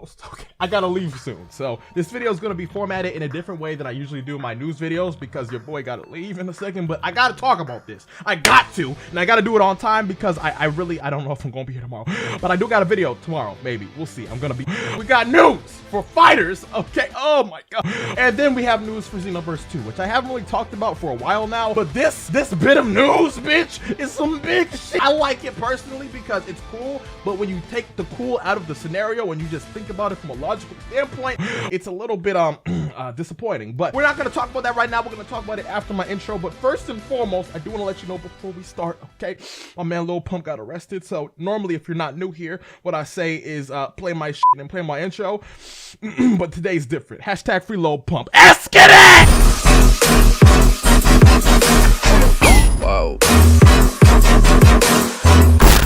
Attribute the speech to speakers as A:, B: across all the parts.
A: almost. Okay, I gotta leave soon. So this video is gonna be formatted in a different way than I usually do my news videos because your boy gotta leave in a second, but I gotta talk about this. I got to, and I gotta do it on time because I don't know if I'm gonna be here tomorrow, but I do got a video tomorrow, maybe. We'll see. We got news for FighterZ, okay? Oh my God. And then we have news for Xenoverse 2, which I haven't really talked about for a while now, but this bit of news, bitch, is some big shit. I like it personally because it's cool, but when you take the cool out of the scenario and you just think about it from a logical standpoint, it's a little bit disappointing. But we're not gonna talk about that right now. We're gonna talk about it after my intro. But first and foremost, I do want to let you know before we start, okay? My man Lil Pump got arrested. So normally, if you're not new here, what I say is play my shit and play my intro. But today's different. Hashtag free Lil Pump. Let's get it! Whoa.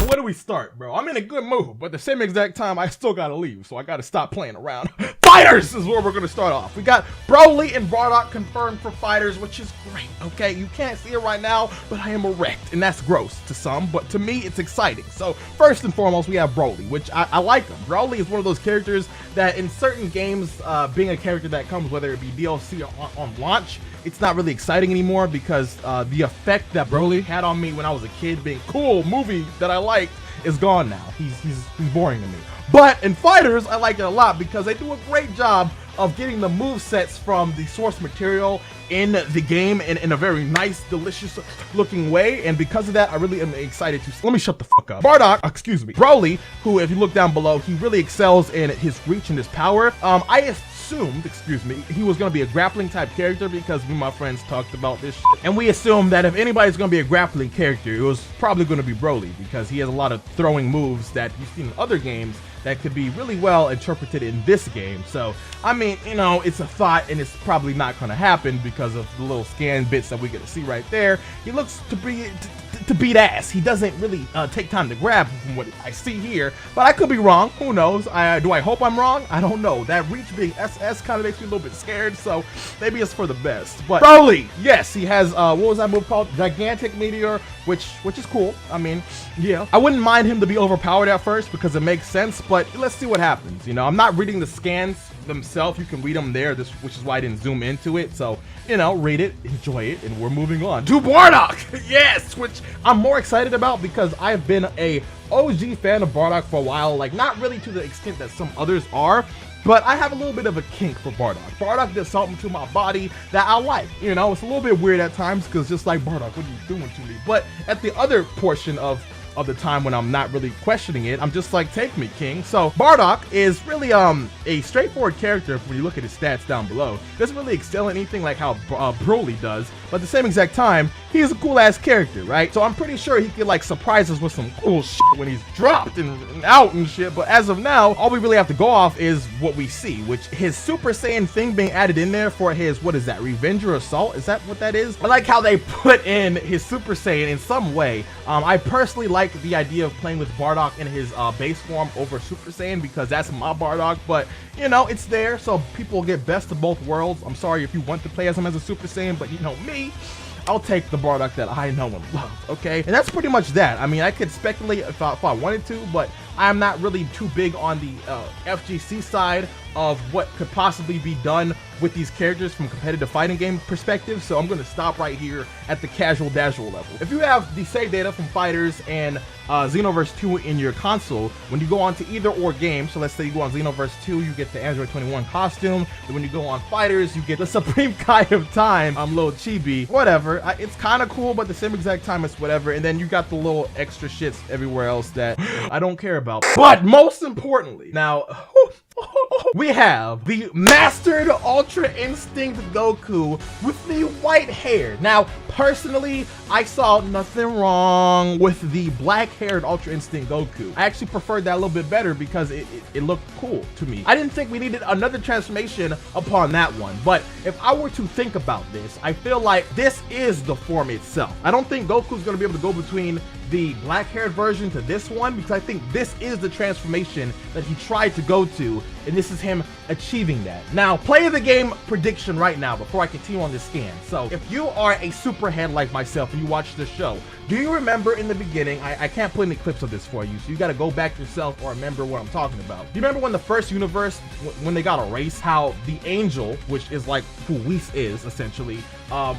A: Where do we start, bro? I'm in a good mood, but at the same exact time, I still gotta leave, so I gotta stop playing around. FighterZ is where we're gonna start off. We got Broly and Bardock confirmed for FighterZ, which is great, okay? You can't see it right now, but I am erect, and that's gross to some, but to me, it's exciting. So first and foremost, we have Broly, which I like him. Broly is one of those characters that in certain games, being a character that comes, whether it be DLC or on launch, it's not really exciting anymore because the effect that Broly had on me when I was a kid, being cool movie that I liked, is gone now. He's boring to me. But in FighterZ, I like it a lot because they do a great job of getting the movesets from the source material in the game in a very nice, delicious looking way. And because of that, I really am excited to... Let me shut the fuck up. Bardock, excuse me, Broly, who, if you look down below, he really excels in his reach and his power. I assumed, excuse me, he was going to be a grappling type character because me and my friends talked about this shit. And we assumed that if anybody's going to be a grappling character, it was probably going to be Broly because he has a lot of throwing moves that you've seen in other games that could be really well interpreted in this game. So, I mean, you know, it's a thought and it's probably not going to happen because of the little scan bits that we get to see right there. He looks to beat ass. He doesn't really take time to grab from what I see here, but I could be wrong. Who knows? Do I hope I'm wrong? I don't know. That reach being SS kind of makes me a little bit scared, so maybe it's for the best. But Broly, yes, he has, what was that move called? Gigantic Meteor, which is cool. I mean, yeah. I wouldn't mind him to be overpowered at first because it makes sense, but let's see what happens. You know, I'm not reading the scans themselves. You can read them there, which is why I didn't zoom into it. So, you know, read it, enjoy it, and we're moving on to Bardock. Yes, which I'm more excited about because I've been a OG fan of Bardock for a while, like not really to the extent that some others are, but I have a little bit of a kink for Bardock. Bardock did something to my body that I like. You know, it's a little bit weird at times because just like, Bardock, what are you doing to me? But at the other portion of the time when I'm not really questioning it, I'm just like, take me, king. So Bardock is really a straightforward character when you look at his stats down below. Doesn't really excel in anything like how Broly does, but at the same exact time, he's a cool ass character, right? So I'm pretty sure he could like surprise us with some cool shit when he's dropped and out and shit. But as of now, all we really have to go off is what we see, which his Super Saiyan thing being added in there for his, what is that, Revenge or Assault? Is that what that is? I like how they put in his Super Saiyan in some way. I personally like the idea of playing with Bardock in his base form over Super Saiyan because that's my Bardock, but you know, it's there so people get best of both worlds. I'm sorry if you want to play as him as a Super Saiyan, but you know me, I'll take the Bardock that I know and love, okay? And that's pretty much that. I mean, I could speculate if I wanted to, but I'm not really too big on the FGC side of what could possibly be done with these characters from competitive fighting game perspective, so I'm going to stop right here at the casual level. If you have the save data from FighterZ and Xenoverse 2 in your console, when you go on to either or game, so let's say you go on Xenoverse 2, you get the Android 21 costume, and when you go on FighterZ, you get the Supreme Kai of Time, little chibi, whatever. It's kind of cool, but at the same exact time, it's whatever, and then you got the little extra shits everywhere else that I don't care about. But most importantly, now, we have the mastered Ultra Instinct Goku with the white hair. Now, personally, I saw nothing wrong with the black-haired Ultra Instinct Goku. I actually preferred that a little bit better because it looked cool to me. I didn't think we needed another transformation upon that one, but if I were to think about this, I feel like this is the form itself. I don't think Goku's going to be able to go between the black-haired version to this one because I think this is the transformation that he tried to go to and this is him achieving that. Now, play the game prediction right now before I continue on this scan. So, if you are a superhead like myself and you watch this show, do you remember in the beginning, I can't put any clips of this for you, so you gotta go back yourself or remember what I'm talking about. Do you remember when the first universe, when they got erased, how the angel, which is like who Whis is, essentially,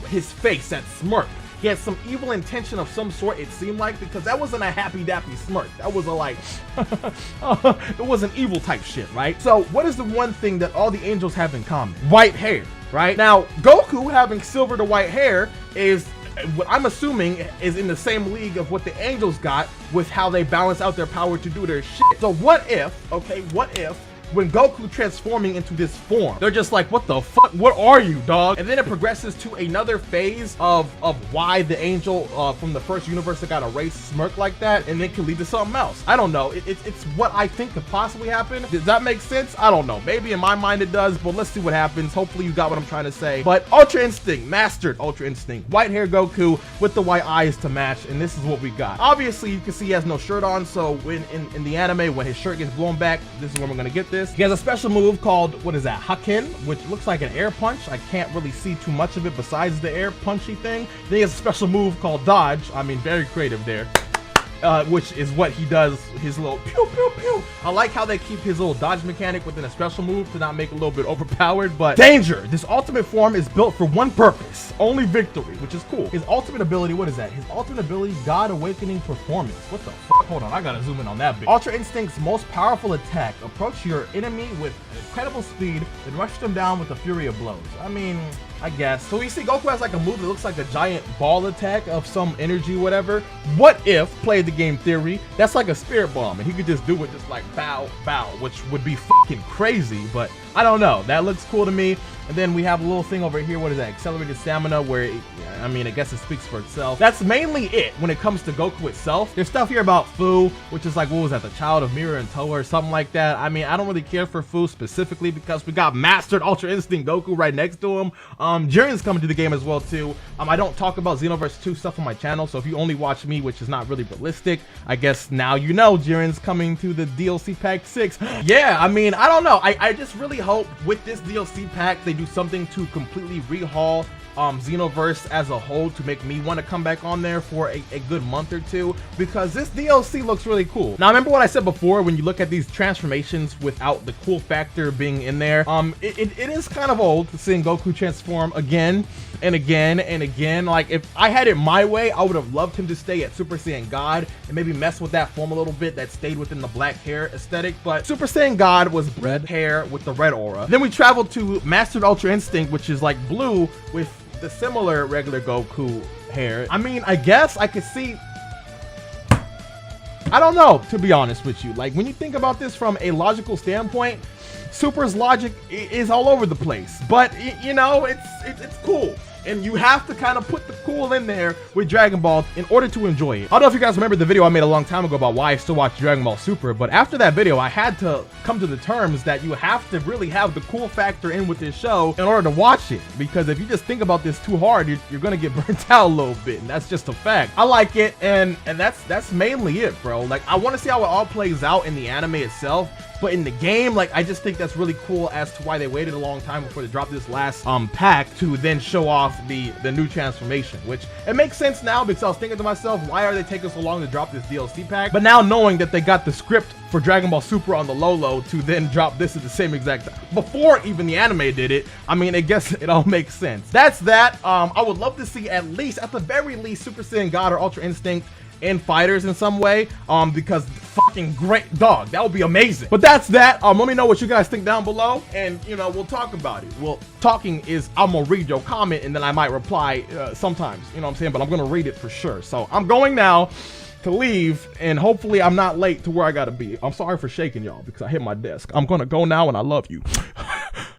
A: his face, that smirk, he had some evil intention of some sort, it seemed like, because that wasn't a happy-dappy smirk. That was a like, it was an evil type shit, right? So what is the one thing that all the angels have in common? White hair, right? Now, Goku having silver to white hair is, what I'm assuming, is in the same league of what the angels got with how they balance out their power to do their shit. So what if, okay, what if, when Goku transforming into this form, they're just like, what the fuck, what are you, dog? And then it progresses to another phase of why the angel from the first universe that got erased smirk like that, and it could lead to something else. I don't know, it's what I think could possibly happen. Does that make sense? I don't know, maybe in my mind it does, but let's see what happens. Hopefully you got what I'm trying to say. But Ultra Instinct, mastered Ultra Instinct, white hair Goku with the white eyes to match, and this is what we got. Obviously you can see he has no shirt on, so when in the anime, when his shirt gets blown back, this is when we're gonna get this. He has a special move called, what is that, Haken, which looks like an air punch. I can't really see too much of it besides the air punchy thing. Then he has a special move called Dodge. I mean, very creative there. Which is what he does, his little pew pew pew. I like how they keep his little dodge mechanic within a special move to not make it a little bit overpowered, but danger. This ultimate form is built for one purpose, only victory, which is cool. His ultimate ability, what is that? His ultimate ability, God Awakening Performance. What the fuck? Hold on, I gotta zoom in on that bit. Ultra Instinct's most powerful attack. Approach your enemy with incredible speed, then rush them down with a fury of blows. I mean, I guess. So we see Goku has like a move that looks like a giant ball attack of some energy, whatever. What if, play the game theory, that's like a spirit bomb and he could just do it just like bow, bow, which would be fucking crazy, but I don't know. That looks cool to me. And then we have a little thing over here. What is that? Accelerated stamina, where it, I mean, I guess it speaks for itself. That's mainly it when it comes to Goku itself. There's stuff here about Fu, which is like, what was that? The child of Mira and Toa or something like that. I mean, I don't really care for Fu specifically because we got mastered Ultra Instinct Goku right next to him. Jiren's coming to the game as well too. I don't talk about Xenoverse 2 stuff on my channel, so if you only watch me, which is not really realistic, I guess now you know Jiren's coming to the DLC pack 6. Yeah, I mean, I don't know. I just really hope with this DLC pack they do something to completely rehaul Xenoverse as a whole to make me want to come back on there for a good month or two, because this DLC looks really cool. Now, remember what I said before, when you look at these transformations without the cool factor being in there, it is kind of old seeing Goku transform again and again and again. Like, if I had it my way, I would have loved him to stay at Super Saiyan God and maybe mess with that form a little bit that stayed within the black hair aesthetic, but Super Saiyan God was red hair with the red aura. Then we traveled to Mastered Ultra Instinct, which is like blue with the similar regular Goku hair. I mean, I guess I could see, I don't know, to be honest with you. Like, when you think about this from a logical standpoint, Super's logic is all over the place, but you know, it's cool. And you have to kind of put the cool in there with Dragon Ball in order to enjoy it. I don't know if you guys remember the video I made a long time ago about why I still watch Dragon Ball Super, but after that video, I had to come to the terms that you have to really have the cool factor in with this show in order to watch it. Because if you just think about this too hard, you're gonna get burnt out a little bit, and that's just a fact. I like it, and that's mainly it, bro. Like, I want to see how it all plays out in the anime itself. But in the game, like, I just think that's really cool as to why they waited a long time before they dropped this last pack to then show off the new transformation, which it makes sense now, because I was thinking to myself, why are they taking so long to drop this DLC pack? But now knowing that they got the script for Dragon Ball Super on the low to then drop this at the same exact time before even the anime did it, I mean, I guess it all makes sense. That's that. I would love to see at the very least Super Saiyan God or Ultra Instinct in FighterZ in some way, because fucking great, dog, that would be amazing. But that's that. Let me know what you guys think down below, and you know, we'll talk about it. Well, talking is, I'm gonna read your comment and then I might reply sometimes, you know what I'm saying, but I'm gonna read it for sure. So I'm going now to leave, and hopefully I'm not late to where I gotta be. I'm sorry for shaking y'all because I hit my desk. I'm gonna go now, and I love you.